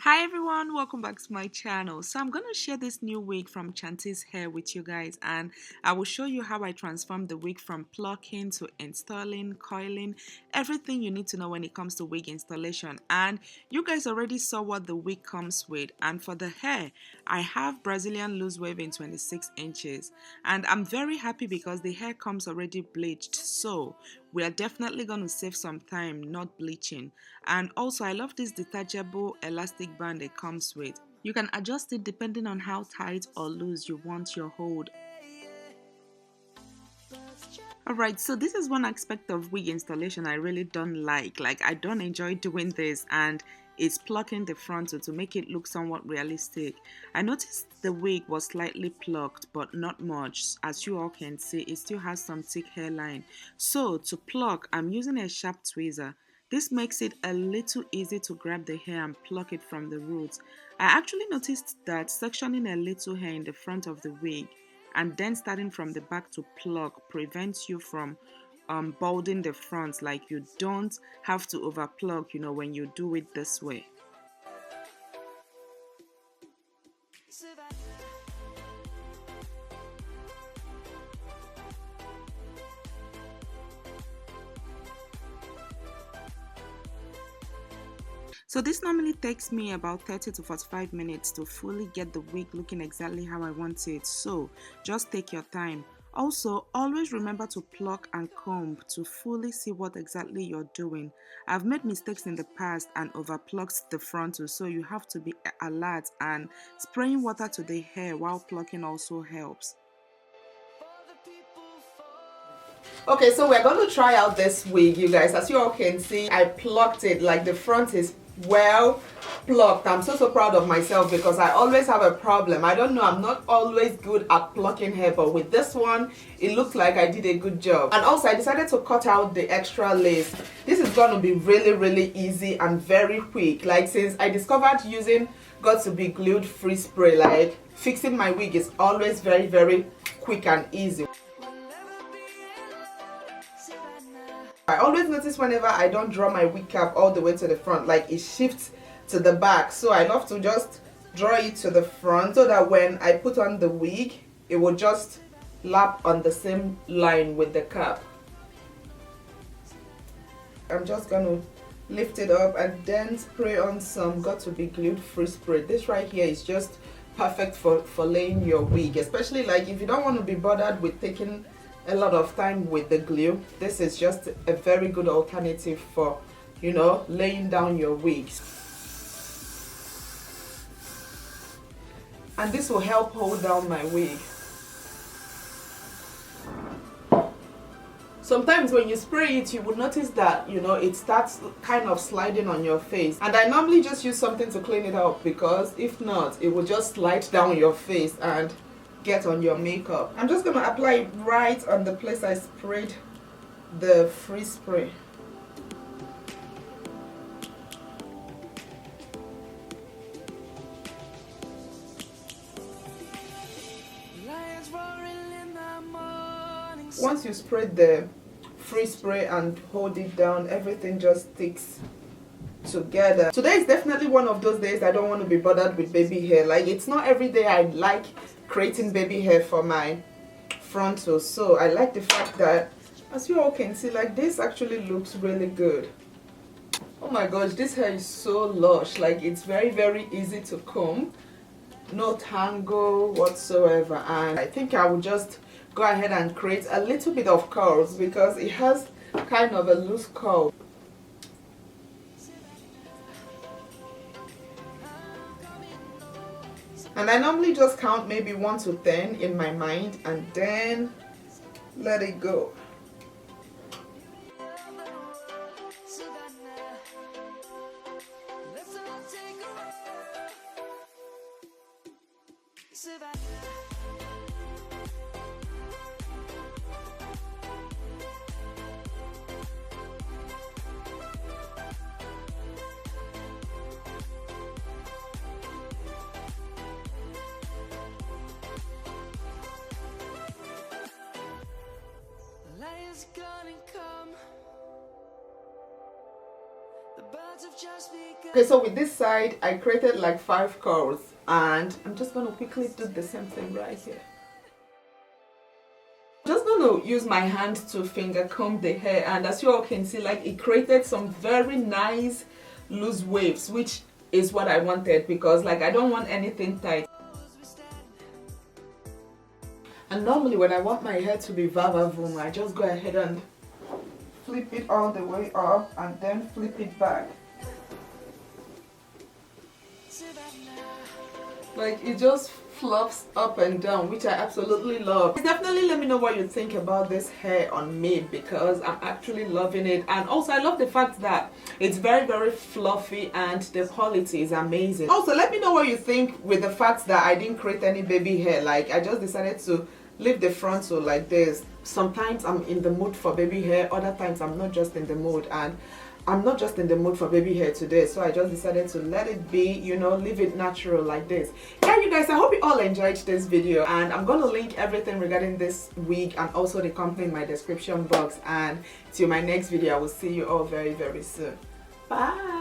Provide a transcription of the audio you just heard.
Hi everyone, welcome back to my channel. So I'm going to share this new wig from Chantiche hair with you guys, and I will show you how I transformed the wig from plucking to installing, coiling, everything you need to know when it comes to wig installation. And you guys already saw what the wig comes with. And for the hair, I have Brazilian loose wave in 26 inches, and I'm very happy because the hair comes already bleached, so we are definitely going to save some time not bleaching. And also I love this detachable elastic band it comes with. You can adjust it depending on how tight or loose you want your hold. Alright, so this is one aspect of wig installation I really don't like. I don't enjoy doing this, and it's plucking the frontal to make it look somewhat realistic. I noticed the wig was slightly plucked, but not much. As you all can see, it still has some thick hairline. So to pluck, I'm using a sharp tweezer. This makes it a little easy to grab the hair and pluck it from the roots. I actually noticed that sectioning a little hair in the front of the wig and then starting from the back to pluck prevents you from balding the front. Like, you don't have to over pluck, when you do it this way. So this normally takes me about 30 to 45 minutes to fully get the wig looking exactly how I want it. So just take your time. Also, always remember to pluck and comb to fully see what exactly you're doing. I've made mistakes in the past and overplucked the frontal, so you have to be alert, and spraying water to the hair while plucking also helps. Okay, so we're going to try out this wig, you guys. As you all can see, I plucked it. Like, the front is well plucked. I'm so proud of myself because I always have a problem. I don't know, I'm not always good at plucking hair, but with this one it looked like I did a good job. And also I decided to cut out the extra lace. This is going to be really easy and very quick. Like, since I discovered using got to be glued free spray, like, fixing my wig is always very quick and easy. I always notice whenever I don't draw my wig cap all the way to the front, like, it shifts to the back. So I love to just draw it to the front so that when I put on the wig, it will just lap on the same line with the cap. I'm just going to lift it up and then spray on some got to be glued free spray. This right here is just perfect for laying your wig, especially like if you don't want to be bothered with taking a lot of time with the glue. This is just a very good alternative for, laying down your wigs. And this will help hold down my wig. Sometimes when you spray it, you will notice that, it starts kind of sliding on your face. And I normally just use something to clean it up, because if not, it will just slide down your face and get on your makeup. I'm just going to apply it right on the place I sprayed the free spray. Once you spread the free spray and hold it down, everything just sticks together. Today is definitely one of those days I don't want to be bothered with baby hair. Like, it's not every day I like creating baby hair for my frontal, so I like the fact that, as you all can see, like, this actually looks really good. Oh my gosh, this hair is so lush. Like, it's very easy to comb, no tangle whatsoever. And I think I will just go ahead and create a little bit of curls because it has kind of a loose curl. And I normally just count maybe 1 to 10 in my mind and then let it go. Okay, so with this side, I created like 5 curls, and I'm just going to quickly do the same thing right here. Just going to use my hand to finger comb the hair, and as you all can see, like it created some very nice loose waves, which is what I wanted, because like I don't want anything tight. And normally when I want my hair to be va-va-voom, I just go ahead and flip it all the way up and then flip it back. Like it just flops up and down, which I absolutely love. Definitely let me know what you think about this hair on me, because I'm actually loving it. And also I love the fact that it's very fluffy and the quality is amazing. Also let me know what you think with the fact that I didn't create any baby hair. Like I just decided to leave the frontal like this. Sometimes I'm in the mood for baby hair, other times I'm not just in the mood, and I'm not just in the mood for baby hair today, so I just decided to let it be, you know, leave it natural like this. Yeah, you guys, I hope you all enjoyed this video, and I'm going to link everything regarding this wig and also the company in my description box. And till my next video, I will see you all very soon. Bye!